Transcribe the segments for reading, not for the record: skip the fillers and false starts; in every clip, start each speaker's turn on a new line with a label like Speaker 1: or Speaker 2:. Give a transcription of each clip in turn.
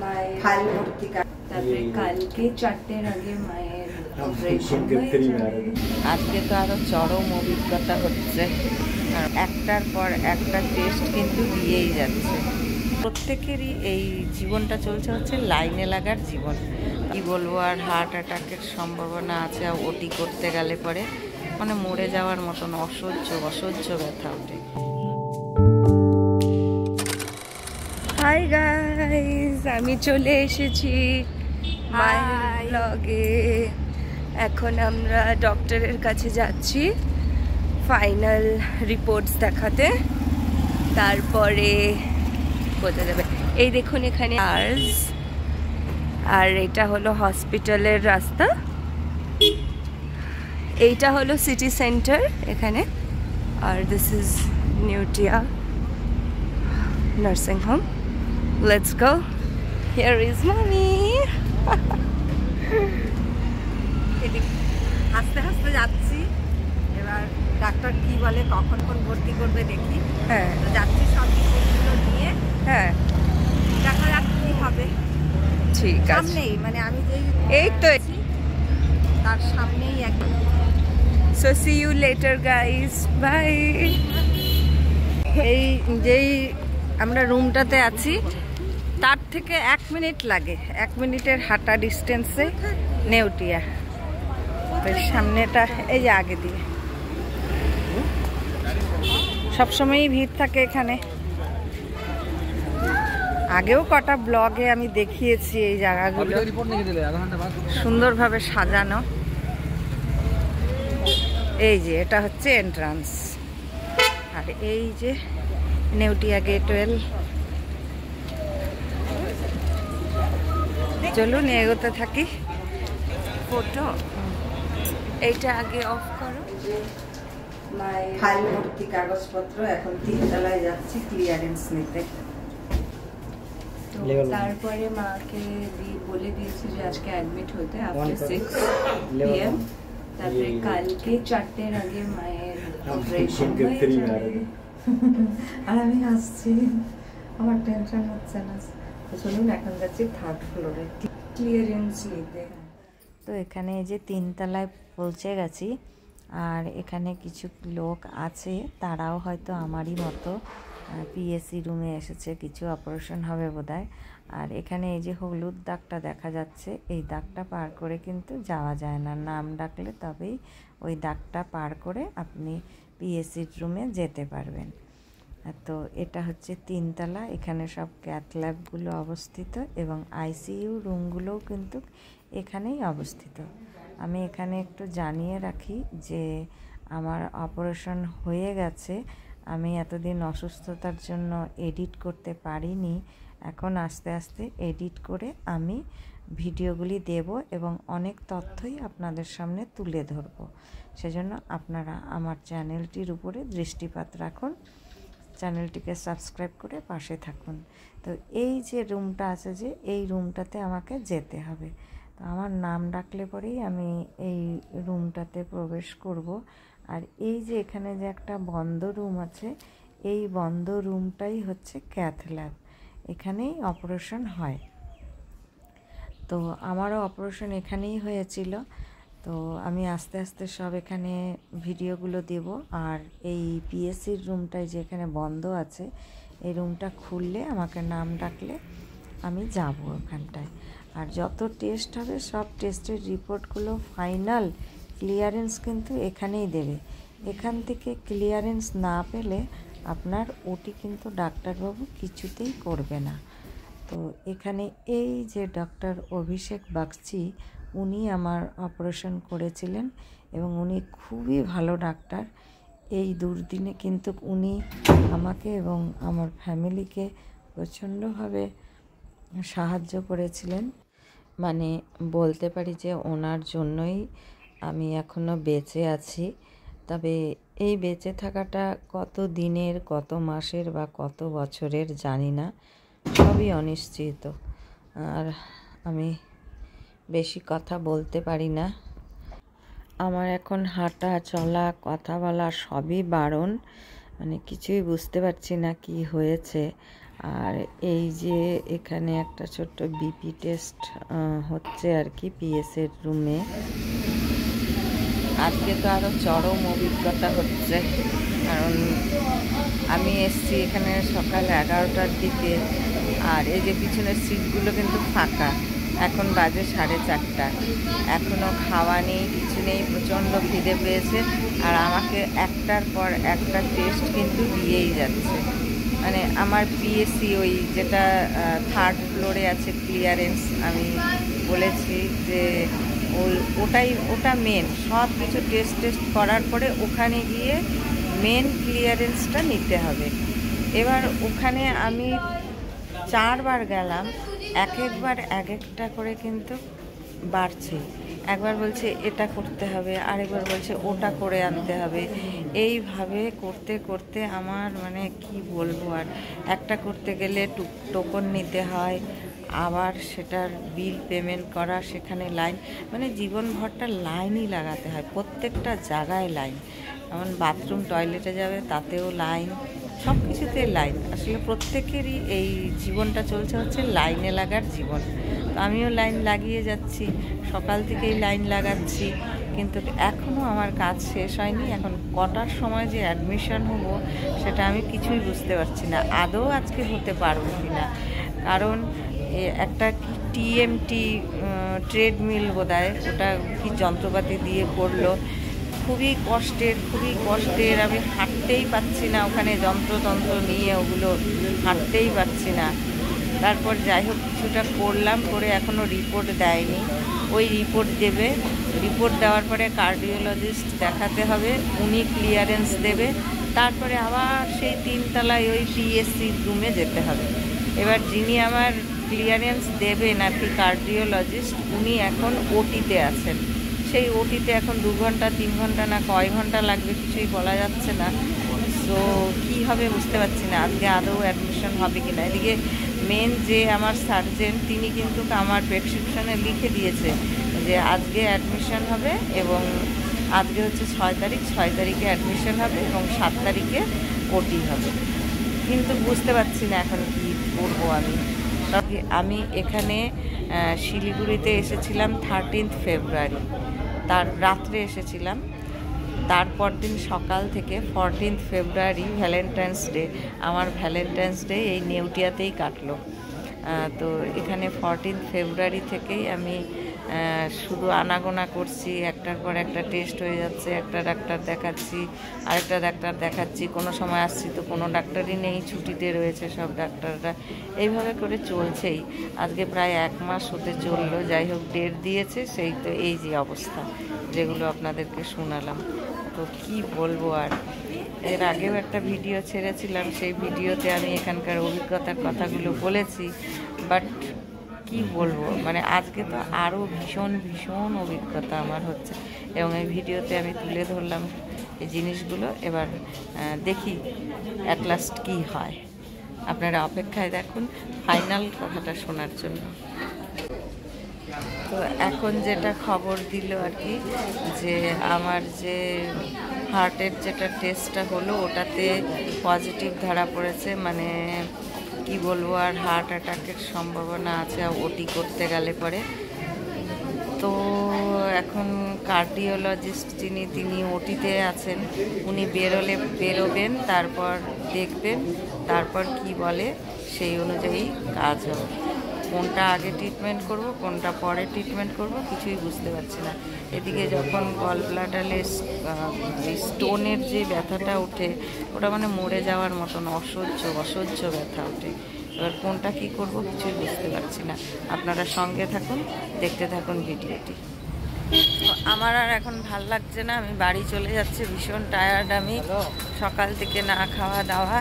Speaker 1: মায়ের ফাইল ভর্তি, তারপরে কালকে 4টের আগে মায়ের অপারেশন হয়ে যাবে। আজকে তো আরো চরম অভিজ্ঞতা হচ্ছে, আর একটার পর একটা টেস্ট কিন্তু দিয়েই যাচ্ছে। প্রত্যেকেরই এই জীবনটা চলছে হচ্ছে লাইনে লাগার জীবন। কি বলবো, আর হার্ট অ্যাটাকের সম্ভাবনা আছে। ওটি করতে গেলে পরে মানে মরে যাওয়ার মতন অসহ্য ব্যথা ওঠে। হাই গাইস, আমি চলে এসেছি মায়ের ব্লগে। এখন আমরা ডক্টরের কাছে যাচ্ছি ফাইনাল রিপোর্টস দেখাতে, তারপরে কোথায় যাবে। এই দেখুন এখানে আর এটা হলো হসপিটালের রাস্তা, এইটা হলো সিটি সেন্টার এখানে, আর this is Neotia nursing home. Let's go, here is মামি।
Speaker 2: আস্তে আস্তে যাচ্ছি, এবার ডাক্তার কি বলে কখন কোন ভর্তি করবে দেখি।
Speaker 1: হ্যাঁ
Speaker 2: যাচ্ছি সব রিপোর্টগুলো নিয়ে,
Speaker 1: হ্যাঁ
Speaker 2: দেখা যাক কি হবে।
Speaker 1: ঠিক আছে,
Speaker 2: সামনেই মানে আমি যেই
Speaker 1: এই তো
Speaker 2: তার সামনেই একদম।
Speaker 1: So see you later guys, bye.
Speaker 2: এই যেই আমরা রুমটাতে আছি তার থেকে 1 মিনিট লাগে, 1 মিনিটের হাঁটা ডিস্টেন্সে নেউটিয়া। সামনেটা এই যে আগে দিয়ে সবসময়ই ভিড় থাকে এখানে। আগেও কটা ব্লগে আমি দেখিয়েছি এই জায়গাগুলো, সুন্দরভাবে সাজানো। এই যে এটা হচ্ছে এন্ট্রান্স, আর এই যে নেউটিয়া গেটওয়েল। চলুন এগোতে থাকি।
Speaker 1: ফটো এইটা আগে অফ করো।
Speaker 2: মায়ের ফাইল ভর্তি কাগজপত্র, এখন 3 তলায় যাচ্ছি ক্লিয়ারেন্স নিতে।
Speaker 1: তো তারপরে মাকে বলে দিয়েছি যে আজকে অ্যাডমিট হতে আফটার 6 PM, তারপরে কালকে 4টের আগে মায়ের অপারেশন হয়ে যাবে।
Speaker 2: আর আমি আসছি, আমার টেনশন হচ্ছে না। চলুন এখন যাচ্ছি 3rd ফ্লোরে
Speaker 1: ক্লিয়ারেন্স নিতে।
Speaker 2: তো এখানে এই যে 3 তলায় পৌঁছে গেছি, আর এখানে কিছু লোক আছে, তারাও হয়তো আমারই মতো পিএসসি রুমে এসেছে, কিছু অপারেশন হবে বোধহয়। আর এখানে এই যে হলুদ দাগটা দেখা যাচ্ছে, এই দাগটা পার করে কিন্তু যাওয়া যায় না, নাম ডাকলে তবেই ওই দাগটা পার করে আপনি পিএসসির রুমে যেতে পারবেন। তো এটা হচ্ছে 3 তলা, এখানে সব ক্যাথ ল্যাবগুলো অবস্থিত এবং আইসিইউ রুমগুলোও কিন্তু এখানেই অবস্থিত। আমি এখানে একটু জানিয়ে রাখি যে আমার অপারেশন হয়ে গেছে। আমি এতদিন অসুস্থতার জন্য এডিট করতে পারিনি, এখন আস্তে আস্তে এডিট করে আমি ভিডিওগুলি দেব এবং অনেক তথ্যই আপনাদের সামনে তুলে ধরব। সেজন্য আপনারা আমার চ্যানেলটির উপরে দৃষ্টিপাত রাখুন, চ্যানেলটিকে সাবস্ক্রাইব করে পাশে থাকুন। তো এই যে রুমটা আছে, যে এই রুমটাতে আমাকে যেতে হবে। তো আমার নাম ডাকলে পরেই আমি এই রুমটাতে প্রবেশ করব। আর এই যে এখানে যে একটা বন্ধ রুম আছে, এই বন্ধ রুমটাই হচ্ছে ক্যাথ ল্যাব, এখানেই অপারেশন হয়। তো আমারও অপারেশন এখানেই হয়েছিল। তো আমি আস্তে আস্তে সব এখানে ভিডিওগুলো দেব। আর এই পিএসসির রুমটায় যে এখানে বন্ধ আছে, এই রুমটা খুললে আমাকে নাম ডাকলে আমি যাব ওখানটায়। আর যত টেস্ট হবে সব টেস্টের রিপোর্টগুলো ফাইনাল ক্লিয়ারেন্স কিন্তু এখানেই দেবে। এখান থেকে ক্লিয়ারেন্স না পেলে আপনার ওটি কিন্তু ডাক্তারবাবু কিছুতেই করবে না। তো এখানে এই যে ডক্টর অভিষেক বাগচি, উনি আমার অপারেশন করেছিলেন এবং উনি খুবই ভালো ডাক্তার। এই দুর্দিনে কিন্তু উনি আমাকে এবং আমার ফ্যামিলিকে প্রচণ্ডভাবে সাহায্য করেছিলেন। মানে বলতে পারি যে ওনার জন্যই আমি এখনও বেঁচে আছি। তবে এই বেঁচে থাকাটা কত দিনের, কত মাসের বা কত বছরের জানি না, সবই অনিশ্চিত। আর আমি বেশি কথা বলতে পারি না। আমার এখন হাঁটা চলা কথা বলা সবই বারণ। মানে কিছুই বুঝতে পারছি না কি হয়েছে। আর এই যে এখানে একটা ছোট্ট বিপি টেস্ট হচ্ছে আর কি পিএসের রুমে। আজকে তো আরও চরম অভিজ্ঞতা হচ্ছে, কারণ আমি এসছি এখানে সকাল 11টার দিকে, আর এই যে পিছনের সিটগুলো কিন্তু ফাঁকা। এখন বাজে 4:30, এখনও খাওয়া নেই, কিছু নেই, প্রচণ্ড খিদে পেয়েছে। আর আমাকে একটার পর একটা টেস্ট কিন্তু দিয়েই যাচ্ছে। মানে আমার পিএসসি ওই যেটা 3rd ফ্লোরে আছে ক্লিয়ারেন্স, আমি বলেছি যে ওটা মেন, সব কিছু টেস্ট করার পরে ওখানে গিয়ে মেন ক্লিয়ারেন্সটা নিতে হবে। এবার ওখানে আমি 4 বার গেলাম, একবার একটা করে কিন্তু বাড়ছে। একবার বলছে এটা করতে হবে, আরেকবার বলছে ওটা করে আনতে হবে। এইভাবে করতে করতে আমার মানে কি বলবো, আর একটা করতে গেলে টোকন নিতে হয়, আবার সেটার বিল পেমেন্ট করা, সেখানে লাইন, মানে জীবনভরটা লাইনই লাগাতে হয়, প্রত্যেকটা জায়গায় লাইন। যেমন বাথরুম টয়লেটে যাবে তাতেও লাইন, সব কিছুতে লাইন। আসলে প্রত্যেকেরই এই জীবনটা চলছে হচ্ছে লাইনে লাগার জীবন। তো আমিও লাইন লাগিয়ে যাচ্ছি, সকাল থেকেই লাইন লাগাচ্ছি, কিন্তু এখনও আমার কাজ শেষ হয়নি। এখন কটার সময় যে অ্যাডমিশন হবো সেটা আমি কিছুই বুঝতে পারছি না, আদৌ আজকে হতে পারবো কি না। কারণ একটা কি টিএমটি ট্রেডমিল বোধহয়, ওটা কি যন্ত্রপাতি দিয়ে করলো, খুবই কষ্টের। আমি হাঁটতেই পারছি না, ওখানে যন্ত্র নিয়ে ওগুলো হাঁটতেই পারছি না। তারপর যাই হোক কিছুটা করলাম, করে এখনও রিপোর্ট দেয়নি। ওই রিপোর্ট দেবে, রিপোর্ট দেওয়ার পরে কার্ডিওলজিস্ট দেখাতে হবে, উনি ক্লিয়ারেন্স দেবে। তারপরে আবার সেই 3 তলায় ওই পিএসসির রুমে যেতে হবে। এবার যিনি আমার ক্লিয়ারেন্স দেবেন আর কি, কার্ডিওলজিস্ট, উনি এখন ওটিতে আছেন। সেই ওটিতে এখন 2 ঘন্টা 3 ঘন্টা না কয় ঘন্টা লাগবে কিছুই বলা যাচ্ছে না। সো কী হবে বুঝতে পারছি না, আজকে আদৌ অ্যাডমিশন হবে কি না। এদিকে মেন যে আমার সার্জেন, তিনি কিন্তু আমার প্রেসক্রিপশনে লিখে দিয়েছে যে আজকে অ্যাডমিশন হবে, এবং আজকে হচ্ছে 6 তারিখ, 6 তারিখে অ্যাডমিশন হবে এবং 7 তারিখে ওটি হবে। কিন্তু বুঝতে পারছি না এখন কী করবো আমি এখানে শিলিগুড়িতে এসেছিলাম 13 ফেব্রুয়ারি, তার রাত্রে এসেছিলাম। তারপর দিন সকাল থেকে 14 ফেব্রুয়ারি ভ্যালেন্টাইন্স ডে, আমার ভ্যালেন্টাইন্স ডে এই নেউটিয়াতেই কাটলো। তো এখানে 14 ফেব্রুয়ারি থেকেই আমি শুধু আনাগোনা করছি, একটার পর একটা টেস্ট হয়ে যাচ্ছে, একটা ডাক্তার দেখাচ্ছি, আরেকটা ডাক্তার দেখাচ্ছি, কোনো সময় আসছি তো কোনো ডাক্তারই নেই, ছুটিতে রয়েছে সব ডাক্তাররা। এইভাবে করে চলছেই, আজকে প্রায় 1 মাস হতে চললো। যাই হোক ডেট দিয়েছে, সেই তো এই যে অবস্থা যেগুলো আপনাদেরকে শোনালাম। তো কি বলবো আর, এর আগেও একটা ভিডিও ছেড়েছিলাম, সেই ভিডিওতে আমি এখানকার অভিজ্ঞতার কথাগুলো বলেছি, বাট কি বলবো, মানে আজকে তো আরও ভীষণ অভিজ্ঞতা আমার হচ্ছে, এবং এই ভিডিওতে আমি তুলে ধরলাম এই জিনিসগুলো। এবার দেখি অ্যাট লাস্ট কী হয়, আপনারা অপেক্ষায় দেখুন ফাইনাল কথাটা শোনার জন্য। তো এখন যেটা খবর দিল আর কি, যে আমার যে হার্টের যেটা টেস্টটা হলো ওটাতে পজিটিভ ধরা পড়েছে, মানে কি বলবো, আর হার্ট অ্যাটাকের সম্ভাবনা আছে ওটি করতে গেলে পরে। তো এখন কার্ডিওলজিস্ট তিনি ওটিতে আছেন, উনি বেরোবেন, তারপর দেখবেন, তারপর কি বলে সেই অনুযায়ী কাজ হবে। কোনটা আগে ট্রিটমেন্ট করব, কোনটা পরে ট্রিটমেন্ট করব, কিছুই বুঝতে পারছি না। এদিকে যখন গল ব্লাডারে স্টোনের যে ব্যথাটা ওঠে, ওটা মানে মরে যাওয়ার মতন অসহ্য ব্যথা ওঠে। এবার কোনটা কি করব কিছুই বুঝতে পারছি না। আপনারা সঙ্গে থাকুন, দেখতে থাকুন ভিডিওটি। আমার আর এখন ভাল লাগছে না, আমি বাড়ি চলে যাচ্ছি, ভীষণ টায়ার্ড আমি, সকাল থেকে না খাওয়া দাওয়া।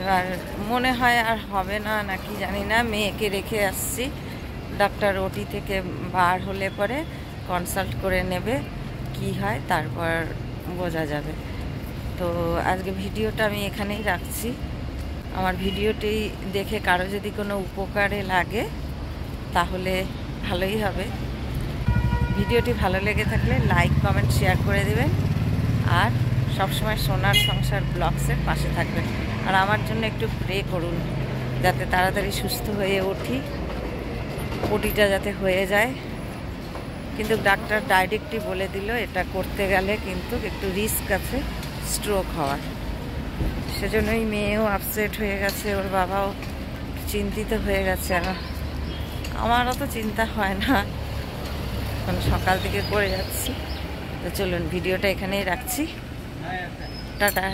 Speaker 2: এবার মনে হয় আর হবে না নাকি জানি না, মেয়েকে রেখে আসছি, ডাক্তার ওটি থেকে বার হলে পরে কনসাল্ট করে নেবে, কি হয় তারপর বোঝা যাবে। তো আজকে ভিডিওটা আমি এখানেই রাখছি। আমার ভিডিওটি দেখে কারো যদি কোনো উপকারে লাগে তাহলে ভালোই হবে। ভিডিওটি ভালো লেগে থাকলে লাইক কমেন্ট শেয়ার করে দেবেন, আর সবসময় সোনার সংসার ব্লগসের পাশে থাকবেন, আর আমার জন্য একটু প্রে করুন যাতে তাড়াতাড়ি সুস্থ হয়ে উঠি, ওটিটা যাতে হয়ে যায়। কিন্তু ডাক্তার ডাইরেক্টলি বলে দিল এটা করতে গেলে কিন্তু একটু রিস্ক আছে স্ট্রোক হওয়ার। সেজন্যই মেয়েও আপসেট হয়ে গেছে, ওর বাবাও চিন্তিত হয়ে গেছে। আমারও তো চিন্তা হয় না, কারণ সকাল থেকে করে যাচ্ছি। তো চলুন ভিডিওটা এখানেই রাখছি, টাটা।